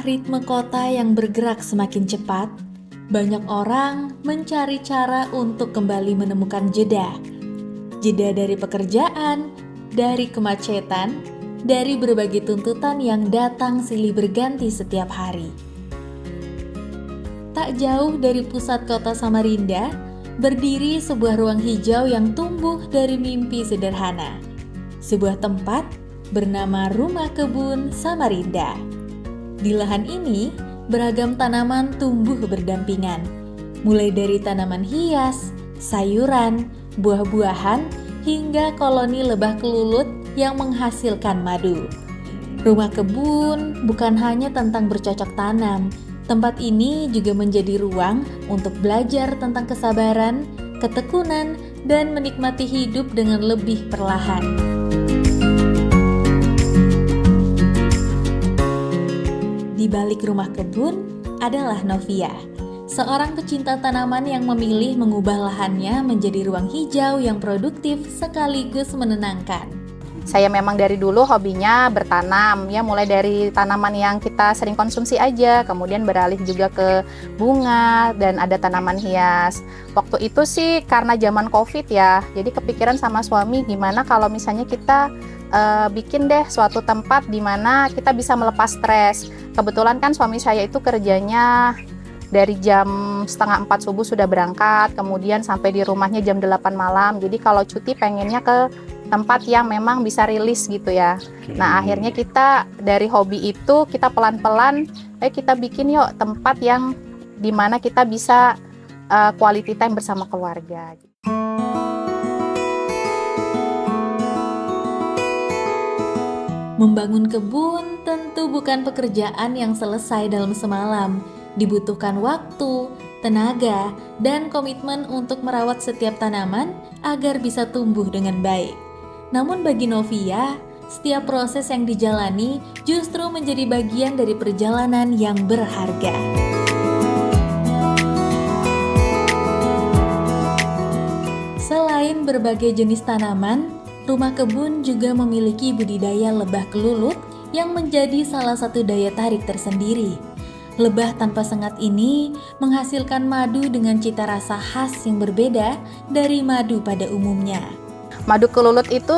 ritme kota yang bergerak semakin cepat, banyak orang mencari cara untuk kembali menemukan jeda. Jeda dari pekerjaan, dari kemacetan, dari berbagai tuntutan yang datang silih berganti setiap hari. Tak jauh dari pusat kota Samarinda, berdiri sebuah ruang hijau yang tumbuh dari mimpi sederhana. Sebuah tempat bernama Rumah Kebun Samarinda. Di lahan ini, beragam tanaman tumbuh berdampingan, mulai dari tanaman hias, sayuran, buah-buahan, hingga koloni lebah kelulut yang menghasilkan madu. Rumah kebun bukan hanya tentang bercocok tanam, tempat ini juga menjadi ruang untuk belajar tentang kesabaran, ketekunan, dan menikmati hidup dengan lebih perlahan. Di balik rumah kebun adalah Novia, seorang pecinta tanaman yang memilih mengubah lahannya menjadi ruang hijau yang produktif sekaligus menenangkan. Saya memang dari dulu hobinya bertanam, ya mulai dari tanaman yang kita sering konsumsi aja, kemudian beralih juga ke bunga dan ada tanaman hias. Waktu itu sih karena zaman COVID ya, jadi kepikiran sama suami gimana kalau misalnya kita bikin deh suatu tempat di mana kita bisa melepas stres. Kebetulan kan suami saya itu kerjanya dari jam 3:30 subuh sudah berangkat, kemudian sampai di rumahnya jam 8 malam. Jadi kalau cuti pengennya ke tempat yang memang bisa rilis gitu ya. Nah akhirnya kita dari hobi itu kita pelan-pelan, kita bikin yuk tempat yang dimana kita bisa quality time bersama keluarga. Membangun kebun tentu bukan pekerjaan yang selesai dalam semalam. Dibutuhkan waktu, tenaga, dan komitmen untuk merawat setiap tanaman agar bisa tumbuh dengan baik. Namun bagi Novia, setiap proses yang dijalani justru menjadi bagian dari perjalanan yang berharga. Selain berbagai jenis tanaman, rumah kebun juga memiliki budidaya lebah kelulut yang menjadi salah satu daya tarik tersendiri. Lebah tanpa sengat ini menghasilkan madu dengan cita rasa khas yang berbeda dari madu pada umumnya. Madu kelulut itu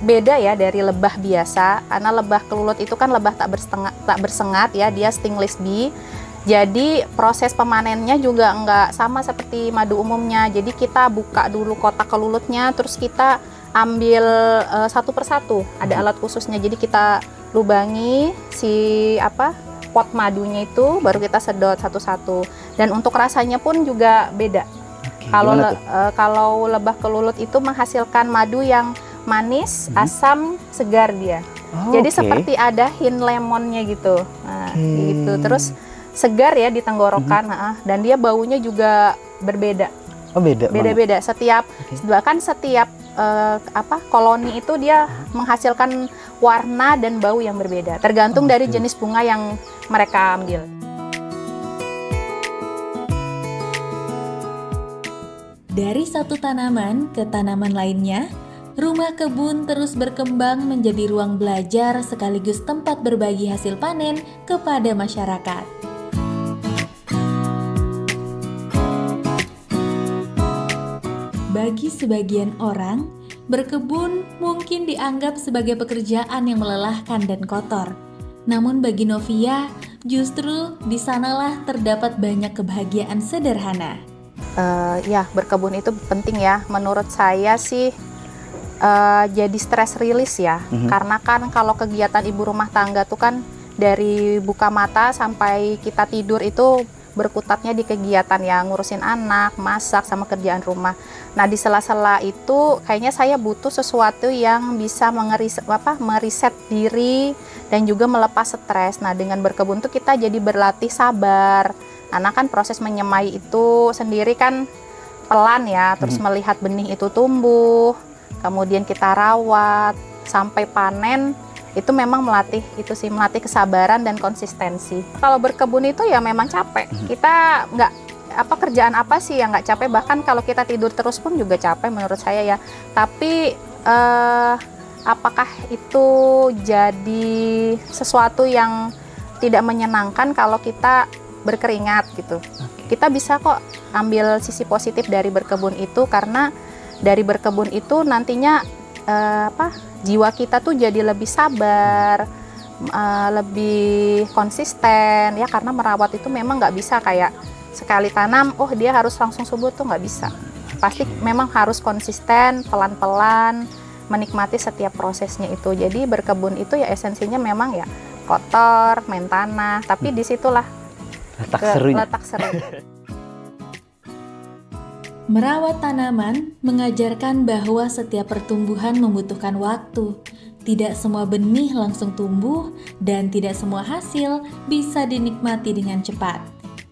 beda ya dari lebah biasa, karena lebah kelulut itu kan lebah tak bersengat ya, dia stingless bee. Jadi proses pemanennya juga nggak sama seperti madu umumnya. Jadi kita buka dulu kotak kelulutnya, terus kita ambil satu persatu, ada alat khususnya. Jadi kita lubangi pot madunya itu, baru kita sedot satu-satu. Dan untuk rasanya pun juga beda. Kalau lebah kelulut itu menghasilkan madu yang manis, asam, segar dia. Jadi seperti ada hint lemonnya gitu. Nah, gitu. Terus segar ya di tenggorokan, dan dia baunya juga berbeda. Oh, beda-beda. Bahkan setiap koloni itu dia menghasilkan warna dan bau yang berbeda, tergantung dari jenis bunga yang mereka ambil. Dari satu tanaman ke tanaman lainnya, rumah kebun terus berkembang menjadi ruang belajar sekaligus tempat berbagi hasil panen kepada masyarakat. Bagi sebagian orang, berkebun mungkin dianggap sebagai pekerjaan yang melelahkan dan kotor. Namun bagi Novia, justru di sanalah terdapat banyak kebahagiaan sederhana. Ya, berkebun itu penting ya. Menurut saya sih jadi stress release ya. Karena kan kalau kegiatan ibu rumah tangga tuh kan dari buka mata sampai kita tidur itu berkutatnya di kegiatan yang ngurusin anak, masak, sama kerjaan rumah. Nah di sela-sela itu kayaknya saya butuh sesuatu yang bisa meriset diri dan juga melepas stres. Nah dengan berkebun tuh kita jadi berlatih sabar. Karena kan proses menyemai itu sendiri kan pelan ya, terus melihat benih itu tumbuh, kemudian kita rawat sampai panen. Itu memang melatih kesabaran dan konsistensi. Kalau berkebun itu ya memang capek. Kita kerjaan apa sih yang nggak capek, bahkan kalau kita tidur terus pun juga capek menurut saya ya. Tapi apakah itu jadi sesuatu yang tidak menyenangkan kalau kita berkeringat gitu. Kita bisa kok ambil sisi positif dari berkebun itu, karena dari berkebun itu nantinya jiwa kita tuh jadi lebih sabar, lebih konsisten ya, karena merawat itu memang nggak bisa kayak sekali tanam, oh dia harus langsung subur, tuh nggak bisa. Pasti memang harus konsisten, pelan-pelan, menikmati setiap prosesnya itu. Jadi berkebun itu ya esensinya memang ya kotor, main tanah, tapi disitulah letak seru. Merawat tanaman mengajarkan bahwa setiap pertumbuhan membutuhkan waktu. Tidak semua benih langsung tumbuh dan tidak semua hasil bisa dinikmati dengan cepat.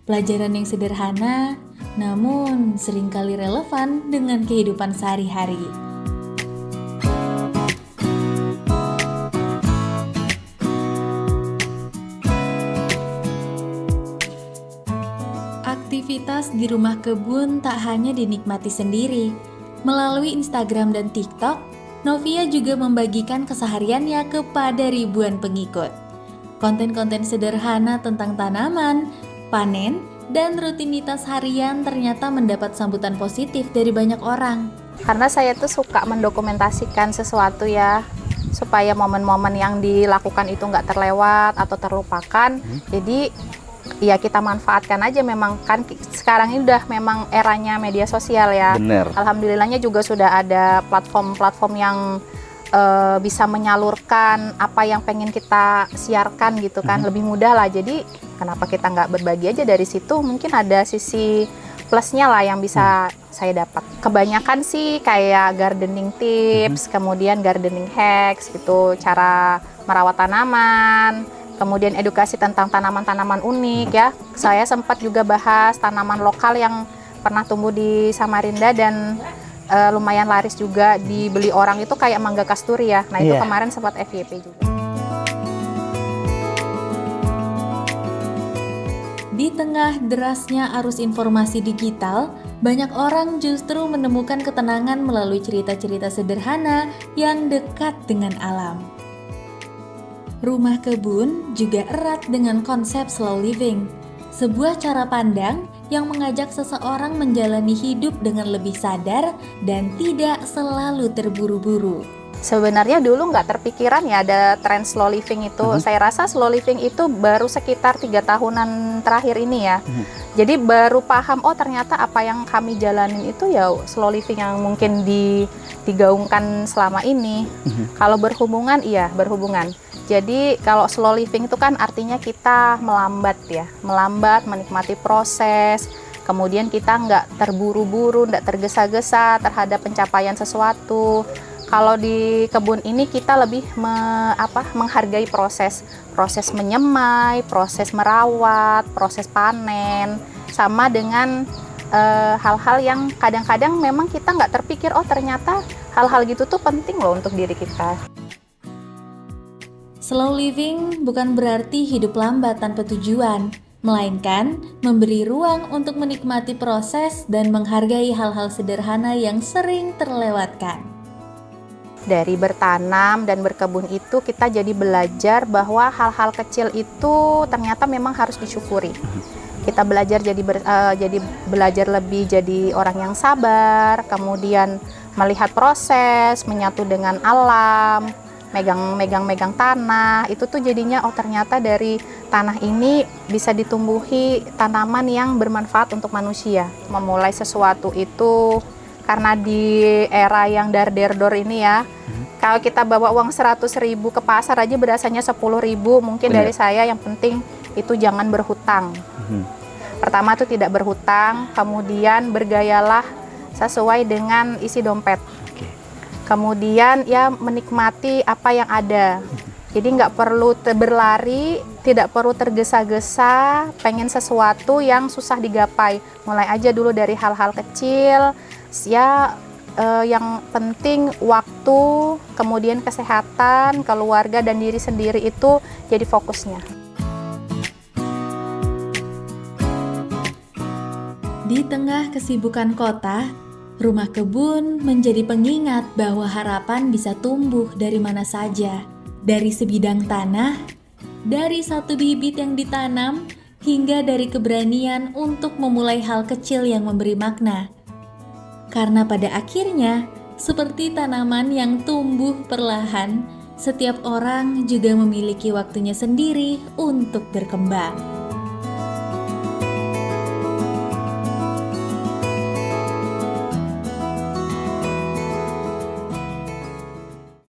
Pelajaran yang sederhana, namun seringkali relevan dengan kehidupan sehari-hari. Aktivitas di rumah kebun tak hanya dinikmati sendiri. Melalui Instagram dan TikTok, Novia juga membagikan kesehariannya kepada ribuan pengikut. Konten-konten sederhana tentang tanaman, panen, dan rutinitas harian ternyata mendapat sambutan positif dari banyak orang. Karena saya tuh suka mendokumentasikan sesuatu ya, supaya momen-momen yang dilakukan itu nggak terlewat atau terlupakan. Jadi ya kita manfaatkan aja, memang kan sekarang ini udah memang eranya media sosial ya. Bener. Alhamdulillahnya juga sudah ada platform-platform yang bisa menyalurkan apa yang pengen kita siarkan gitu kan, lebih mudah lah. Jadi kenapa kita nggak berbagi aja dari situ? Mungkin ada sisi plusnya lah yang bisa saya dapat. Kebanyakan sih kayak gardening tips, kemudian gardening hacks gitu, cara merawat tanaman, kemudian edukasi tentang tanaman-tanaman unik ya. Saya sempat juga bahas tanaman lokal yang pernah tumbuh di Samarinda dan lumayan laris juga dibeli orang, itu kayak mangga kasturi ya. Nah itu kemarin sempat FYP juga. Di tengah derasnya arus informasi digital, banyak orang justru menemukan ketenangan melalui cerita-cerita sederhana yang dekat dengan alam. Rumah kebun juga erat dengan konsep slow living, sebuah cara pandang yang mengajak seseorang menjalani hidup dengan lebih sadar dan tidak selalu terburu-buru. Sebenarnya dulu nggak terpikiran ya ada tren slow living itu. Saya rasa slow living itu baru sekitar 3 tahunan terakhir ini ya. Jadi baru paham, oh ternyata apa yang kami jalanin itu ya slow living yang mungkin digaungkan selama ini. Kalau berhubungan, iya berhubungan. Jadi kalau slow living itu kan artinya kita melambat ya, melambat, menikmati proses, kemudian kita nggak terburu-buru, nggak tergesa-gesa terhadap pencapaian sesuatu. Kalau di kebun ini kita lebih menghargai proses menyemai, proses merawat, proses panen, sama dengan hal-hal yang kadang-kadang memang kita nggak terpikir, oh ternyata hal-hal gitu tuh penting loh untuk diri kita. Slow living bukan berarti hidup lambat tanpa tujuan, melainkan memberi ruang untuk menikmati proses dan menghargai hal-hal sederhana yang sering terlewatkan. Dari bertanam dan berkebun itu kita jadi belajar bahwa hal-hal kecil itu ternyata memang harus disyukuri. Kita belajar jadi belajar lebih jadi orang yang sabar, kemudian melihat proses, menyatu dengan alam, megang tanah, itu tuh jadinya oh ternyata dari tanah ini bisa ditumbuhi tanaman yang bermanfaat untuk manusia. Memulai sesuatu itu karena di era yang dar-der-dor ini ya, kalau kita bawa uang 100.000 ke pasar aja berasanya 10.000, mungkin dari saya yang penting itu jangan berhutang. Pertama itu tidak berhutang, kemudian bergayalah sesuai dengan isi dompet. Kemudian ya menikmati apa yang ada. Jadi nggak perlu berlari, tidak perlu tergesa-gesa, pengen sesuatu yang susah digapai. Mulai aja dulu dari hal-hal kecil, ya yang penting waktu, kemudian kesehatan, keluarga dan diri sendiri itu jadi fokusnya. Di tengah kesibukan kota, rumah kebun menjadi pengingat bahwa harapan bisa tumbuh dari mana saja, dari sebidang tanah, dari satu bibit yang ditanam hingga dari keberanian untuk memulai hal kecil yang memberi makna. Karena pada akhirnya, seperti tanaman yang tumbuh perlahan, setiap orang juga memiliki waktunya sendiri untuk berkembang.